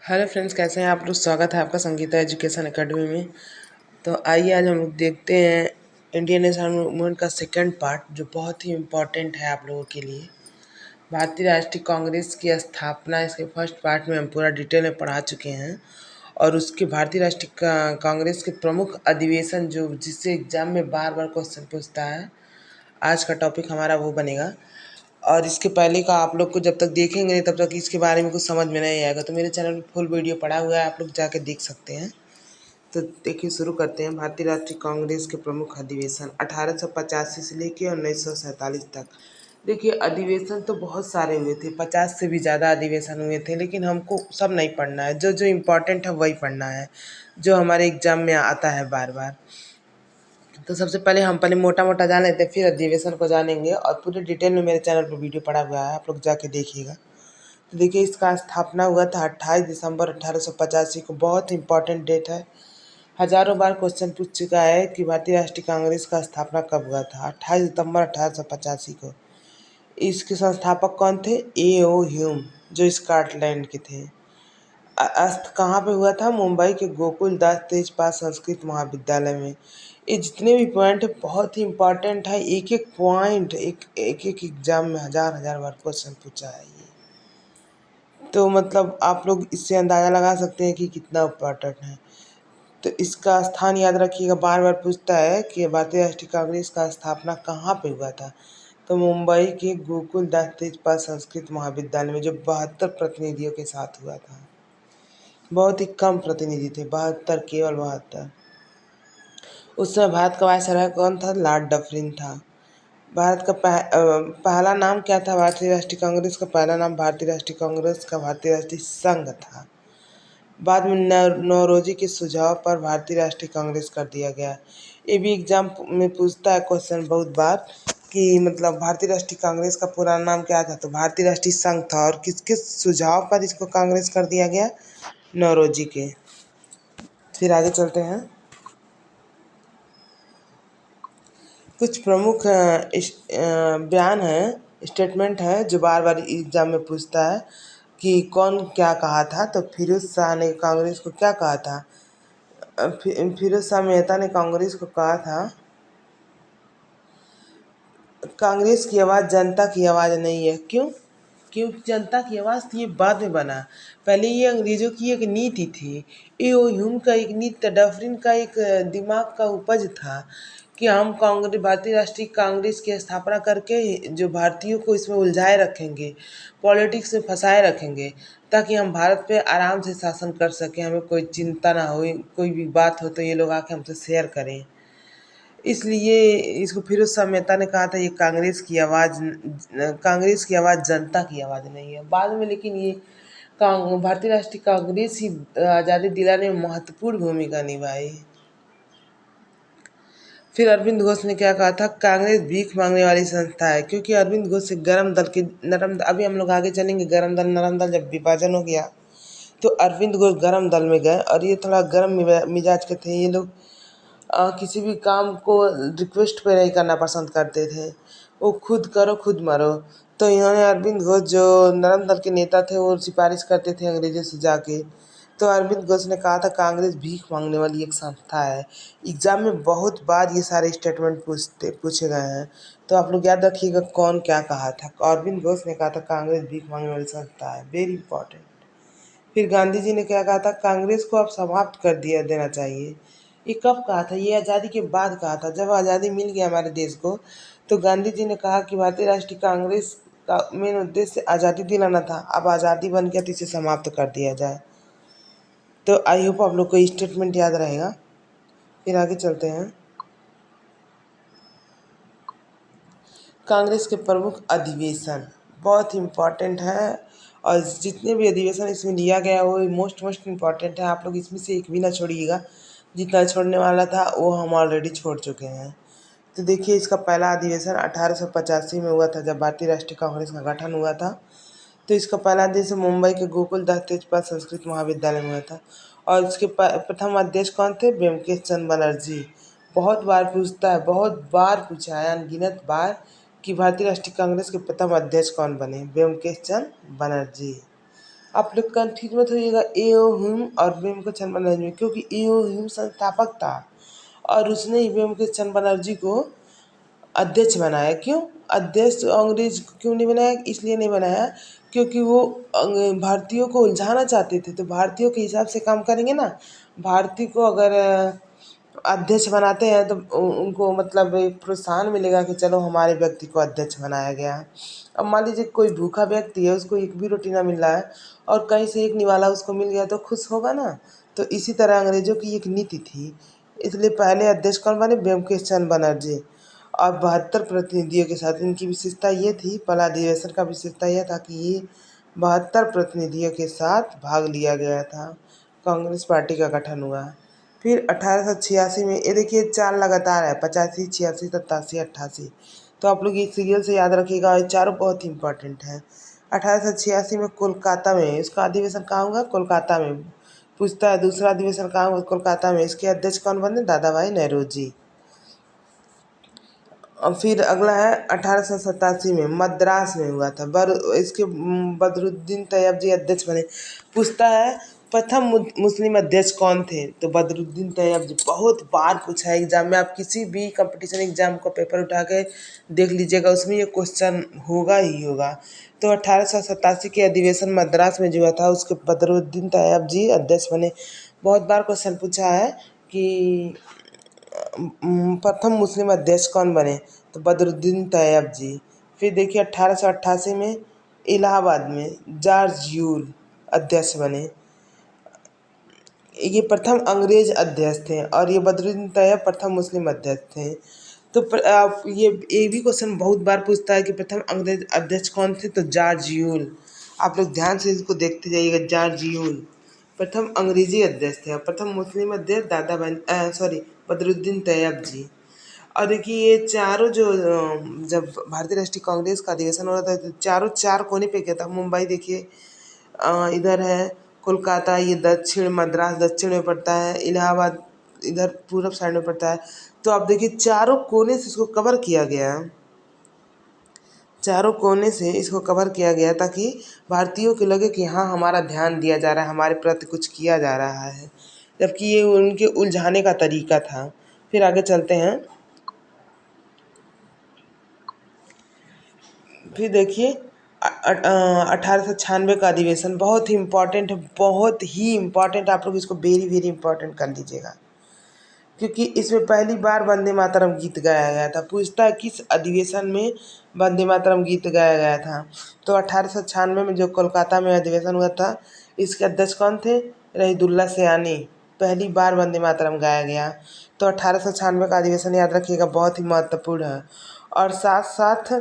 Hello friends, कैसे हैं आप लोग। स्वागत है आपका संगीता एजुकेशन एकेडमी में। तो आइए आज हम लोग देखते हैं इंडियन नेशनल मूवमेंट का सेकंड पार्ट, जो बहुत ही इम्पोर्टेंट है आप लोगों के लिए। भारतीय राष्ट्रीय कांग्रेस की स्थापना, इसके फर्स्ट पार्ट में हम पूरा डिटेल में पढ़ा चुके हैं। और उसके भारतीय राष्ट्रीय कांग्रेस के प्रमुख अधिवेशन, जो जिससे एग्जाम में बार बार क्वेश्चन पूछता है, आज का टॉपिक हमारा वो बनेगा। और इसके पहले का आप लोग को जब तक देखेंगे नहीं तब तक इसके बारे में कुछ समझ में नहीं आएगा। तो मेरे चैनल में फुल वीडियो पड़ा हुआ है, आप लोग जाके देख सकते हैं। तो देखिए, शुरू करते हैं। भारतीय राष्ट्रीय कांग्रेस के प्रमुख अधिवेशन 1885 से लेकर 1947 तक। देखिए, अधिवेशन तो बहुत सारे हुए थे, 50 से भी ज़्यादा अधिवेशन हुए थे, लेकिन हमको सब नहीं पढ़ना है। जो जो इम्पोर्टेंट है वही पढ़ना है, जो हमारे एग्जाम में आता है बार बार। तो सबसे पहले हम मोटा मोटा जान लेते हैं, फिर अधिवेशन को जानेंगे। और पूरे डिटेल में मेरे चैनल पर वीडियो पड़ा हुआ है, आप लोग जाके देखिएगा। तो देखिए, इसका स्थापना हुआ था 28 दिसंबर 1885 को। बहुत इंपॉर्टेंट डेट है, हजारों बार क्वेश्चन पूछ चुका है कि भारतीय राष्ट्रीय कांग्रेस का स्थापना कब हुआ था। 28 सितंबर 1885 को। इसके संस्थापक कौन थे? A.O. ह्यूम, जो स्कॉटलैंड के थे। अस्त कहाँ पे हुआ था? मुंबई के गोकुल दास तेजपाल संस्कृत महाविद्यालय में। ये जितने भी पॉइंट है बहुत ही इम्पोर्टेंट है। एक एक पॉइंट एक एग्जाम में हजार हजार बार क्वेश्चन पूछा है ये। तो मतलब आप लोग इससे अंदाज़ा लगा सकते हैं कि कितना इम्पोर्टेंट है। तो इसका स्थान याद रखिएगा, बार बार पूछता है कि भारतीय राष्ट्रीय कांग्रेस का स्थापना कहाँ पे हुआ था। तो मुंबई के गोकुल दास तेजपाल संस्कृत महाविद्यालय में, जो 72 प्रतिनिधियों के साथ हुआ था। बहुत ही कम प्रतिनिधि थे, 72, केवल 72। उस समय भारत का वायसराय कौन था? लॉर्ड डफरिन था। भारत का पहला नाम क्या था? भारतीय राष्ट्रीय कांग्रेस का पहला नाम भारतीय राष्ट्रीय कांग्रेस का भारतीय राष्ट्रीय संघ था। बाद में नौरोजी के सुझाव पर भारतीय राष्ट्रीय कांग्रेस कर दिया गया। ये भी एग्जाम में पूछता है क्वेश्चन बहुत बार कि मतलब भारतीय राष्ट्रीय कांग्रेस का पूरा नाम क्या था। तो भारतीय राष्ट्रीय संघ था। और किसके सुझाव पर इसको कांग्रेस कर दिया गया? नौरोजी के। फिर आगे चलते हैं। कुछ प्रमुख बयान है, स्टेटमेंट है, जो बार बार एग्जाम में पूछता है कि कौन क्या कहा था। तो फिरोज शाह ने कांग्रेस को क्या कहा था? फिरोज शाह मेहता ने कांग्रेस को कहा था, कांग्रेस की आवाज़ जनता की आवाज़ नहीं है। क्यों? क्योंकि जनता की आवाज़ थी, ये बाद में बना। पहले ये अंग्रेजों की एक नीति थी। ए.ओ. ह्यूम का एक नीति था, डफरिन का एक दिमाग का उपज था कि हम कांग्रेस, भारतीय राष्ट्रीय कांग्रेस की स्थापना करके जो भारतीयों को इसमें उलझाए रखेंगे, पॉलिटिक्स में फंसाए रखेंगे, ताकि हम भारत पे आराम से शासन कर सकें, हमें कोई चिंता ना हो, कोई भी बात हो तो ये लोग आके हमसे शेयर करें। इसलिए इसको फिरोज शाह मेहता ने कहा था, ये कांग्रेस की आवाज़ जनता की आवाज़ नहीं है। बाद में लेकिन ये भारतीय राष्ट्रीय कांग्रेस ही आज़ादी दिलाने में महत्वपूर्ण भूमिका निभाई। फिर अरविंद घोष ने क्या कहा था? कांग्रेस भीख मांगने वाली संस्था है। क्योंकि अरविंद घोष एक गरम दल के नरम, अभी हम लोग आगे चलेंगे, गरम दल नरम दल जब विभाजन हो गया तो अरविंद घोष गरम दल में गए। और ये थोड़ा गरम मिजाज के थे ये लोग। किसी भी काम को रिक्वेस्ट पे नहीं करना पसंद करते थे, वो खुद करो खुद मरो। तो इन्होंने, अरविंद घोष जो नरम दल के नेता थे, वो सिफारिश करते थे अंग्रेजों से जाके। तो अरविंद घोष ने कहा था, कांग्रेस भीख मांगने वाली एक संस्था है। एग्जाम में बहुत बार ये सारे स्टेटमेंट पूछे गए हैं। तो आप लोग याद रखिएगा कौन क्या कहा था। अरविंद घोष ने कहा था, कांग्रेस भीख मांगने वाली संस्था है। Very important. फिर गांधी जी ने क्या कहा था? कांग्रेस को अब समाप्त कर दिया देना चाहिए। ये कब कहा था? ये आज़ादी के बाद कहा था, जब आज़ादी मिल गया हमारे देश को। तो गांधी जी ने कहा कि भारतीय राष्ट्रीय कांग्रेस का मेन उद्देश्य आज़ादी दिलाना था, अब आज़ादी बन गया तो इसे समाप्त कर दिया जाए। तो आई होप आप लोग को स्टेटमेंट याद रहेगा। फिर आगे चलते हैं। कांग्रेस के प्रमुख अधिवेशन बहुत इम्पॉर्टेंट है। और जितने भी अधिवेशन इसमें लिया गया वो मोस्ट इम्पॉर्टेंट है। आप लोग इसमें से एक भी ना छोड़िएगा। जितना छोड़ने वाला था वो हम ऑलरेडी छोड़ चुके हैं। तो देखिए, इसका पहला अधिवेशन 1885 में हुआ था, जब भारतीय राष्ट्रीय कांग्रेस का गठन हुआ था। तो इसका पहला अधिवेशन मुंबई के गोकुल दास तेजपाल संस्कृत महाविद्यालय में हुआ था। और इसके प्रथम अध्यक्ष कौन थे? ब्योमकेश चंद्र बनर्जी। बहुत बार पूछता है, बहुत बार पूछा है, अनगिनत बार, कि भारतीय राष्ट्रीय कांग्रेस के प्रथम अध्यक्ष कौन बने? ब्योमकेश चंद्र बनर्जी। आप लोग कन्फ्यूज मत होइएगा एओ ह्यूम और व्योमकेश बनर्जी में, क्योंकि एओ ह्यूम संस्थापक था और उसने ही व्योमकेश बनर्जी को अध्यक्ष बनाया। क्यों अध्यक्ष अंग्रेज क्यों नहीं बनाया? इसलिए नहीं बनाया क्योंकि वो भारतीयों को उलझाना चाहते थे, तो भारतीयों के हिसाब से काम करेंगे ना। भारतीय को अगर अध्यक्ष बनाते हैं तो उनको मतलब एक प्रोत्साहन मिलेगा कि चलो हमारे व्यक्ति को अध्यक्ष बनाया गया। अब मान लीजिए कोई भूखा व्यक्ति है, उसको एक भी रोटी ना मिल रहा है और कहीं से एक निवाला उसको मिल गया तो खुश होगा ना। तो इसी तरह अंग्रेजों की एक नीति थी, इसलिए पहले अध्यक्ष कौन बने? ब्योमकेश चंद्र बनर्जी। और 72 प्रतिनिधियों के साथ इनकी विशेषता ये थी, पहला अधिवेशन का विशेषता यह था कि ये 72 प्रतिनिधियों के साथ भाग लिया गया था। कांग्रेस पार्टी का गठन हुआ। फिर 1886 में ये देखिए 4 लगातार है, 85, 86, 87, 88। तो आप लोग ये सीरियल से याद रखिएगा, ये चारों बहुत ही इंपॉर्टेंट है। 1886 में कोलकाता में इसका अधिवेशन कहाँ हुआ? कोलकाता में। पूछता है दूसरा अधिवेशन कहाँ हुआ? कोलकाता में। इसके अध्यक्ष कौन बने? दादा भाई नेहरू। और फिर अगला है 1887 में मद्रास में हुआ था। इसके बदरुद्दीन तैयब अध्यक्ष बने। पूछता है प्रथम मुस्लिम अध्यक्ष कौन थे? तो बदरुद्दीन तैयब बहुत बार पूछा है एग्जाम में, आप किसी भी कंपटीशन एग्जाम का पेपर उठा के देख लीजिएगा, उसमें ये क्वेश्चन होगा ही होगा। तो 1887 के अधिवेशन मद्रास में जो हुआ था उसके बदरुद्दीन तैयब अध्यक्ष बने। बहुत बार क्वेश्चन पूछा है कि प्रथम मुस्लिम अध्यक्ष कौन बने? तो बदरुद्दीन तैयब। फिर देखिए 1888 में इलाहाबाद में जॉर्ज यूल अध्यक्ष बने। ये प्रथम अंग्रेज अध्यक्ष थे और ये बदरुद्दीन तैयब प्रथम मुस्लिम अध्यक्ष थे। तो ये भी क्वेश्चन बहुत बार पूछता है कि प्रथम अंग्रेज अध्यक्ष कौन थे? तो जॉर्ज यूल। आप लोग ध्यान से इसको देखते जाइएगा। जॉर्ज यूल प्रथम अंग्रेजी अध्यक्ष थे और प्रथम मुस्लिम अध्यक्ष बदरुद्दीन तैयब। और देखिए ये चारों जो जब भारतीय राष्ट्रीय कांग्रेस का अधिवेशन हो रहा था तो चारों चार कोने पे क्या था? मुंबई देखिए, इधर है कोलकाता, ये दक्षिण मद्रास दक्षिण में पड़ता है, इलाहाबाद इधर पूरब साइड में पड़ता है। तो आप देखिए चारों कोने से इसको कवर किया गया, चारों कोने से इसको कवर किया गया ताकि भारतीयों को लगे कि हाँ हमारा ध्यान दिया जा रहा है, हमारे प्रति कुछ किया जा रहा है, जबकि ये उनके उलझाने का तरीका था। फिर आगे चलते हैं। फिर देखिए 1896 का अधिवेशन बहुत ही इम्पोर्टेंट है, बहुत ही इम्पोर्टेंट। आप लोग इसको वेरी वेरी इम्पोर्टेंट कर लीजिएगा, क्योंकि इसमें पहली बार वंदे मातरम गीत गाया गया था। पूछता है किस अधिवेशन में वंदे मातरम गीत गाया गया था? तो 1896 में जो कोलकाता में अधिवेशन हुआ था, इसके अध्यक्ष कौन थे? रहीदुल्ला सयानी। पहली बार वंदे मातरम गाया गया। तो 1896 का अधिवेशन याद रखिएगा, बहुत ही महत्वपूर्ण है। और साथ साथ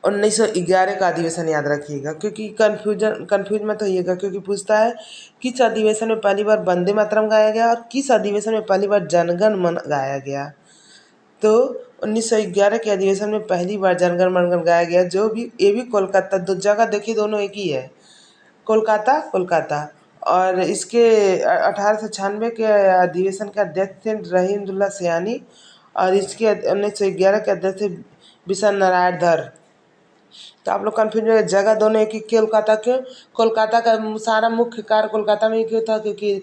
1911 का अधिवेशन याद रखिएगा, क्योंकि कंफ्यूज मत होइएगा, क्योंकि पूछता है किस अधिवेशन में पहली बार वंदे मातरम गाया गया और किस अधिवेशन में पहली बार जनगण मन गाया गया। तो 1911 के अधिवेशन में पहली बार जनगण मन गाया गया, जो भी ये भी कोलकाता, दो जगह देखिए दोनों एक ही है, कोलकाता कोलकाता। और इसके 1896 के अधिवेशन के अध्यक्ष थे रहीमदुल्ला सयानी और इसके 1911 के अध्यक्ष थे बिशन नारायण धर। तो आप लोग कन्फ्यूज हो, जगह दोनों एक ही। कोलकाता क्यों? कोलकाता का सारा मुख्य कार्य कोलकाता में ही क्यों था? क्योंकि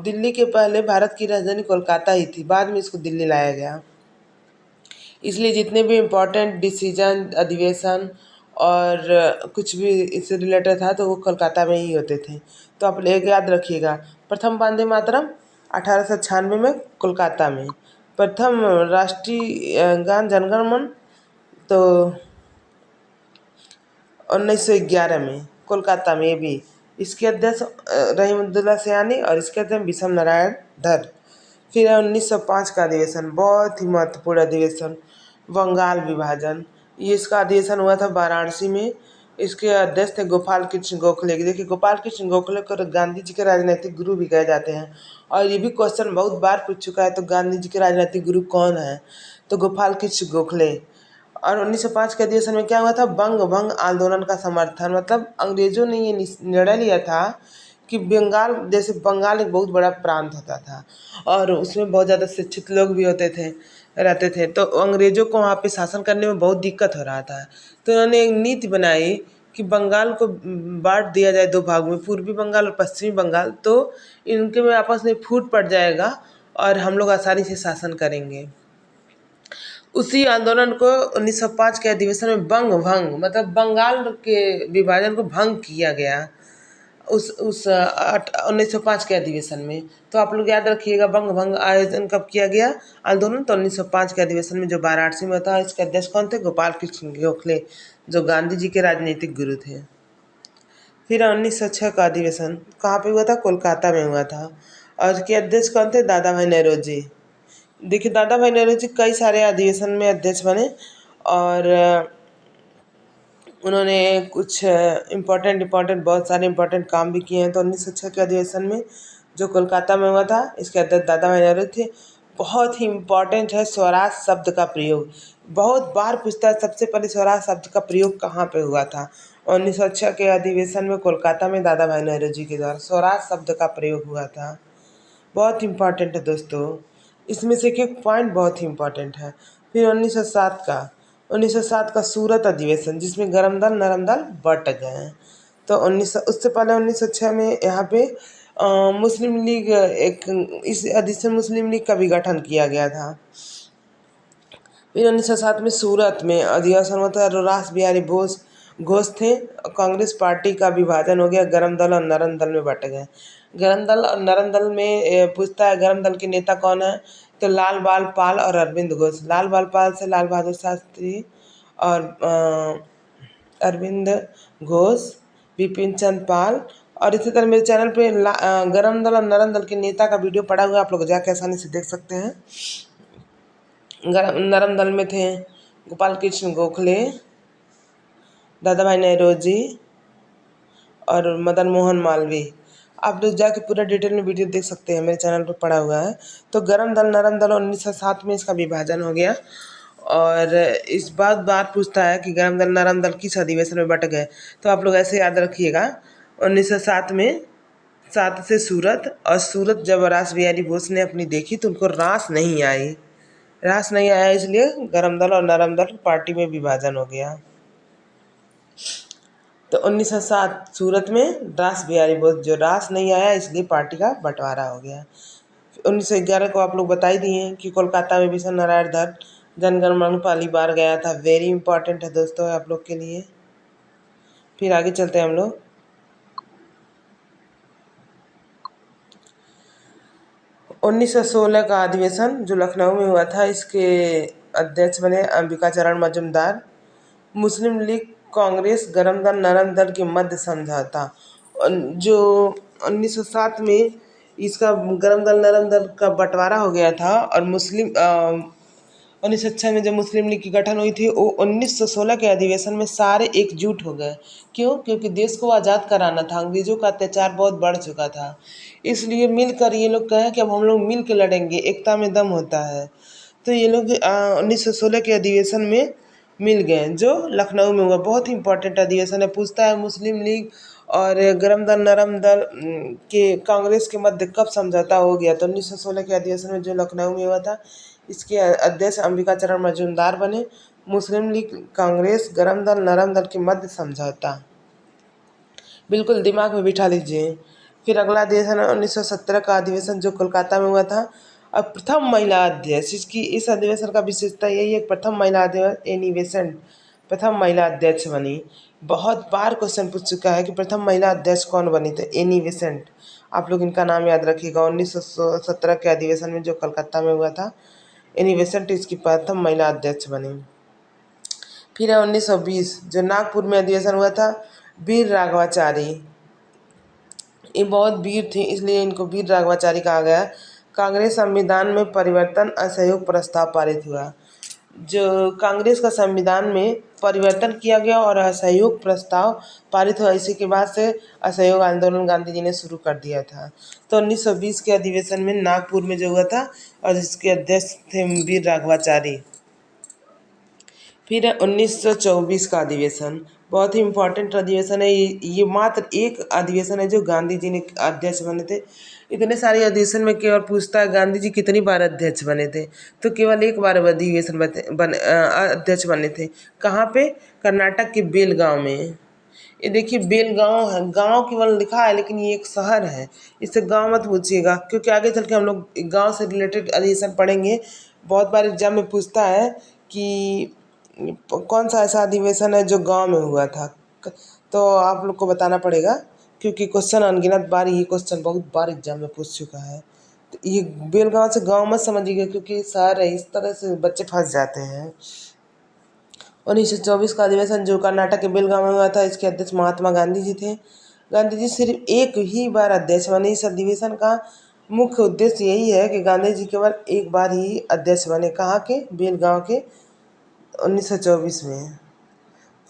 दिल्ली के पहले भारत की राजधानी कोलकाता ही थी, बाद में इसको दिल्ली लाया गया। इसलिए जितने भी इम्पोर्टेंट डिसीजन, अधिवेशन और कुछ भी इससे रिलेटेड था तो वो कोलकाता में ही होते थे। तो आप एक याद रखिएगा, प्रथम वंदे मातरम 1896 में कोलकाता में, प्रथम राष्ट्रीय गान जनगण मन तो 1911 में कोलकाता में। भी इसके अध्यक्ष रहीमउद्दौला सयानी और इसके अध्यक्ष विशम नारायण धर। फिर है 1905 का अधिवेशन, बहुत ही महत्वपूर्ण अधिवेशन, बंगाल विभाजन। ये इसका अधिवेशन हुआ था वाराणसी में। इसके अध्यक्ष थे गोपाल कृष्ण गोखले। देखिए गोपाल कृष्ण गोखले को गांधी जी के राजनीतिक गुरु भी कहे जाते हैं, और ये भी क्वेश्चन बहुत बार पूछ चुका है। तो गांधी जी के राजनीतिक गुरु कौन है? तो गोपाल कृष्ण गोखले। और 1905 के अधिवेशन में क्या हुआ था? बंग भंग आंदोलन का समर्थन, मतलब अंग्रेजों ने ये निर्णय लिया था कि बंगाल, जैसे बंगाल एक बहुत बड़ा प्रांत होता था और उसमें बहुत ज़्यादा शिक्षित लोग भी रहते थे, तो अंग्रेजों को वहाँ पे शासन करने में बहुत दिक्कत हो रहा था। तो उन्होंने एक नीति बनाई कि बंगाल को बांट दिया जाए 2 भाग में, पूर्वी बंगाल और पश्चिमी बंगाल, तो इनके में आपस में फूट पड़ जाएगा और हम लोग आसानी से शासन करेंगे। उसी आंदोलन को 1905 के अधिवेशन में बंग भंग मतलब बंगाल के विभाजन को भंग किया गया उस 1905 के अधिवेशन में। तो आप लोग याद रखिएगा, बंग भंग आयोजन कब किया गया आंदोलन, तो 1905 के अधिवेशन में, जो वाराणसी में था। इसके अध्यक्ष कौन थे? गोपाल कृष्ण गोखले, जो गांधी जी के राजनीतिक गुरु थे। फिर 1906 का अधिवेशन कहाँ पे हुआ था? कोलकाता में हुआ था। और इसके अध्यक्ष कौन थे? दादा भाई नौरोजी। देखिए, दादा भाई नौरोजी कई सारे अधिवेशन में अध्यक्ष बने और उन्होंने कुछ इम्पोर्टेंट बहुत सारे इम्पोर्टेंट काम भी किए हैं। तो 1906 के अधिवेशन में जो कोलकाता में हुआ था, इसके अध्यक्ष दादा भाई नौरोजी थे। बहुत ही इम्पोर्टेंट है स्वराज शब्द का प्रयोग। बहुत बार पूछता है, सबसे पहले स्वराज शब्द का प्रयोग कहाँ पे हुआ था? 1906 के अधिवेशन में कोलकाता में दादा भाई नौरोजी के द्वारा स्वराज शब्द का प्रयोग हुआ था। बहुत इम्पॉर्टेंट है दोस्तों, इसमें से एक पॉइंट बहुत ही इम्पॉर्टेंट है। फिर 1907 का सूरत अधिवेशन, जिसमें गरम दल नरम दल बट गए। तो उससे पहले 1906 में यहाँ पे मुस्लिम लीग इस अधिवेशन मुस्लिम लीग का भी गठन किया गया था। फिर 1907 में सूरत में अधिवेशन हुआ था। रास बिहारी बोस घोष थे। कांग्रेस पार्टी का विभाजन हो गया, गरम दल और नरम दल में बट गए। गरम दल और नरम दल में पूछता है, गरम दल के नेता कौन है? तो लाल बाल पाल और अरविंद घोष। लाल बाल पाल से लाल बहादुर शास्त्री और अरविंद घोष, बिपिन चंद्र पाल। और इसी तरह मेरे चैनल पे गरम दल और नरम दल के नेता का वीडियो पड़ा हुआ है, आप लोग जाके आसानी से देख सकते हैं। नरम दल में थे गोपाल कृष्ण गोखले, दादा भाई नौरोजी और मदन मोहन मालवीय। आप लोग जाके पूरा डिटेल में वीडियो देख सकते हैं, मेरे चैनल पर पड़ा हुआ है। तो गरम दल नरम दल 1907 में इसका विभाजन हो गया। और इस बार पूछता है कि गरम दल नरम दल किस अधिवेशन में बट गए, तो आप लोग ऐसे याद रखिएगा, 1907 में 7 से सूरत, और सूरत जब रास बिहारी बोस ने अपनी देखी तो उनको रास नहीं आया, इसलिए गरम दल और नरम दल पार्टी में विभाजन हो गया। तो 1907 सूरत में रास बिहारी बोस, जो रास नहीं आया इसलिए पार्टी का बंटवारा हो गया। 1911 को आप लोग बता ही दिए कि कोलकाता में विश्व नारायण दत्त जनगण मन पहली बार गया था। वेरी इंपॉर्टेंट है दोस्तों आप लोग के लिए। फिर आगे चलते हैं हम लोग। 1916 का अधिवेशन जो लखनऊ में हुआ था, इसके अध्यक्ष बने अंबिका चरण मजूमदार। मुस्लिम लीग कांग्रेस गरम दल नरम दल के मध्य समझौता, जो 1907 में इसका गरम दल नरम दल का बंटवारा हो गया था। और 1906 में जब मुस्लिम लीग की गठन हुई थी, वो 1916 के अधिवेशन में सारे एकजुट हो गए। क्यों? क्योंकि देश को आज़ाद कराना था, अंग्रेजों का अत्याचार बहुत बढ़ चुका था, इसलिए मिलकर ये लोग कहे कि अब हम लोग मिल के लड़ेंगे, एकता में दम होता है। तो ये लोग 1916 के अधिवेशन में मिल गए, जो लखनऊ में हुआ। बहुत ही इंपॉर्टेंट अधिवेशन है। पूछता है मुस्लिम लीग और गरम दल नरम दल के कांग्रेस के मध्य कब समझौता हो गया, तो 1916 के अधिवेशन में जो लखनऊ में हुआ था। इसके अध्यक्ष अंबिका चरण मजूमदार बने। मुस्लिम लीग कांग्रेस गरम दल नरम दल के मध्य समझौता, बिल्कुल दिमाग में बिठा लीजिए। फिर अगला अधिवेशन 1917 का अधिवेशन जो कोलकाता में हुआ था। और प्रथम महिला अध्यक्ष, इस अधिवेशन का विशेषता यही है, प्रथम महिला अध्यक्ष एनी बेसेंट प्रथम महिला अध्यक्ष बनी। बहुत बार क्वेश्चन पूछ चुका है कि प्रथम महिला अध्यक्ष कौन बनी, तो एनी बेसेंट। आप लोग इनका नाम याद रखिएगा। 1917 के अधिवेशन में जो कलकत्ता में हुआ था, एनी बेसेंट इसकी प्रथम महिला अध्यक्ष बनी। फिर है 1920 जो नागपुर में अधिवेशन हुआ था, वीर राघवाचारी। ये बहुत वीर थे, इसलिए इनको वीर राघवाचारी कहा गया। कांग्रेस संविधान में परिवर्तन असहयोग प्रस्ताव पारित हुआ। जो कांग्रेस का संविधान में परिवर्तन किया गया और असहयोग प्रस्ताव पारित हुआ, इसी के बाद से असहयोग आंदोलन गांधी जी ने शुरू कर दिया था। तो 1920 के अधिवेशन में नागपुर में जो हुआ था, और इसके अध्यक्ष थे वीर राघवाचारी। फिर 1924 का अधिवेशन, बहुत ही इम्पोर्टेंट अधिवेशन है। ये मात्र एक अधिवेशन है जो गांधी जी ने अध्यक्ष बने थे। इतने सारे अधिवेशन में केवल पूछता है गांधी जी कितनी बार अध्यक्ष बने थे, तो केवल एक बार अधिवेशन अध्यक्ष बने थे। कहाँ पे? कर्नाटक के बेलगांव में। ये देखिए बेलगांव है, गांव केवल लिखा है लेकिन ये एक शहर है। इससे गांव मत पूछिएगा, क्योंकि आगे चल के हम लोग गांव से रिलेटेड अधिवेशन पढ़ेंगे। बहुत बार एग्जाम में पूछता है कि कौन सा ऐसा अधिवेशन है जो गांव में हुआ था, तो आप लोग को बताना पड़ेगा, क्योंकि क्वेश्चन अनगिनत बार ये क्वेश्चन बहुत बार एग्जाम में पूछ चुका है। तो ये बेलगांव से गांव मत समझिएगा, क्योंकि शहर है, इस तरह से बच्चे फंस जाते हैं। 1924 का अधिवेशन जो कर्नाटक के बेलगाम में हुआ था, इसके अध्यक्ष महात्मा गांधी जी थे। गांधी जी सिर्फ एक ही बार अध्यक्ष बने। इस अधिवेशन का मुख्य उद्देश्य यही है कि गांधी जी केवल एक बार ही अध्यक्ष बने। कहाँ के? बेलगांव के, 1924 में।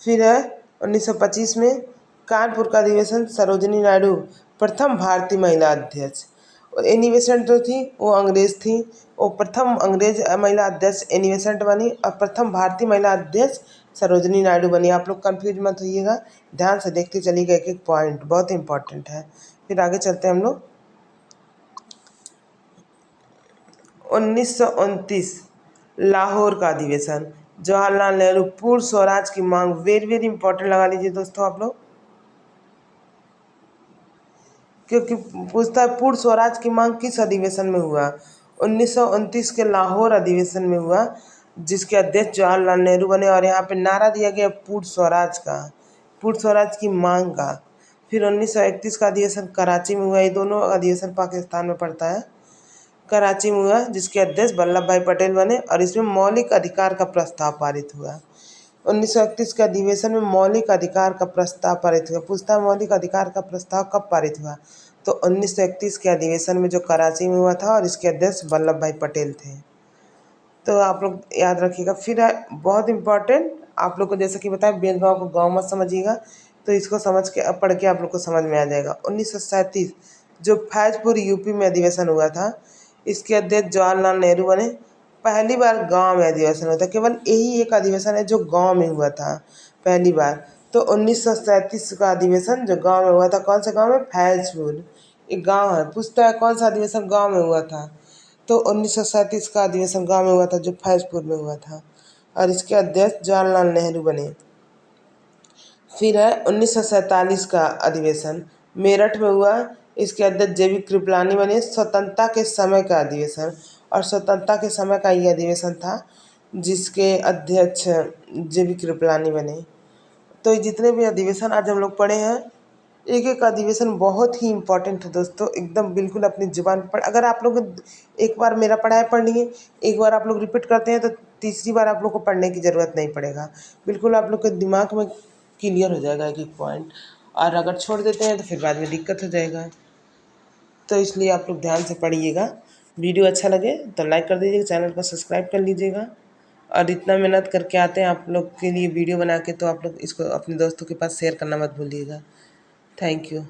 फिर है 1925 में कानपुर का अधिवेशन, सरोजिनी नायडू प्रथम भारतीय महिला अध्यक्ष। एनिवेसेंट जो थी वो अंग्रेज थी, वो प्रथम अंग्रेज महिला अध्यक्ष एनिवेसेंट बनी, और प्रथम भारतीय महिला अध्यक्ष सरोजिनी नायडू बनी। आप लोग कंफ्यूज मत होइएगा, ध्यान से देखते चलिएगा, एक एक पॉइंट बहुत इंपॉर्टेंट है। फिर आगे चलते हैं हम लोग। 1929 लाहौर का अधिवेशन, जवाहरलाल नेहरू पूर्ण स्वराज की मांग, वेरी वेरी इंपॉर्टेंट लगा लीजिए दोस्तों आप लोग, क्योंकि पूछता है पूर्ण स्वराज की मांग किस अधिवेशन में हुआ। 1929 के लाहौर अधिवेशन में हुआ, जिसके अध्यक्ष जवाहरलाल नेहरू बने, और यहाँ पे नारा दिया गया पूर्ण स्वराज का, पूर्ण स्वराज की मांग का। फिर 1931 का अधिवेशन कराची में हुआ। ये दोनों अधिवेशन पाकिस्तान में पड़ता है। कराची में हुआ, जिसके अध्यक्ष वल्लभ भाई पटेल बने, और इसमें मौलिक अधिकार का प्रस्ताव पारित हुआ। 1931 के अधिवेशन में मौलिक अधिकार का प्रस्ताव पारित हुआ। पूछता है मौलिक अधिकार का प्रस्ताव कब पारित हुआ, तो 1931 के अधिवेशन में जो कराची में हुआ था, और इसके अध्यक्ष वल्लभ भाई पटेल थे। तो आप लोग याद रखिएगा। फिर है बहुत इम्पोर्टेंट, आप लोग को जैसे कि बताया बेलगांव को गांव मत समझिएगा, तो इसको समझ के पढ़ के आप लोग को समझ में आ जाएगा। 1937 जो फैजपुर यूपी में अधिवेशन हुआ था, इसके अध्यक्ष जवाहरलाल नेहरू बने। पहली बार गांव में अधिवेशन हुआ था, केवल यही एक अधिवेशन है जो गांव में हुआ था पहली बार। तो 1937 का अधिवेशन जो गांव में हुआ था, कौन सा गांव में? फैजपुर, एक गांव है। पूछता है कौन सा अधिवेशन गांव में हुआ था, तो 1937 का अधिवेशन गांव में हुआ था, जो फैजपुर में हुआ था, और इसके अध्यक्ष जवाहरलाल नेहरू बने। फिर है 1947 का अधिवेशन मेरठ में हुआ, इसके अध्यक्ष जेबी कृपलानी बने। स्वतंत्रता के समय का अधिवेशन, और स्वतंत्रता के समय का ये अधिवेशन था, जिसके अध्यक्ष जेबी कृपलानी बने। तो ये जितने भी अधिवेशन आज हम लोग पढ़े हैं, एक एक अधिवेशन बहुत ही इंपॉर्टेंट है दोस्तों, एकदम बिल्कुल अपनी जुबान पर। अगर आप लोग एक बार मेरा पढ़ाया पढ़ लिए, एक बार आप लोग रिपीट करते हैं, तो तीसरी बार आप लोग को पढ़ने की ज़रूरत नहीं पड़ेगा। बिल्कुल आप लोग के दिमाग में क्लियर हो जाएगा एक एक पॉइंट, और अगर छोड़ देते हैं तो फिर बाद में दिक्कत हो जाएगा। तो इसलिए आप लोग ध्यान से पढ़िएगा। वीडियो अच्छा लगे तो लाइक कर दीजिएगा, चैनल को सब्सक्राइब कर लीजिएगा। और इतना मेहनत करके आते हैं आप लोग के लिए वीडियो बना के, तो आप लोग इसको अपने दोस्तों के पास शेयर करना मत भूलिएगा। Thank you.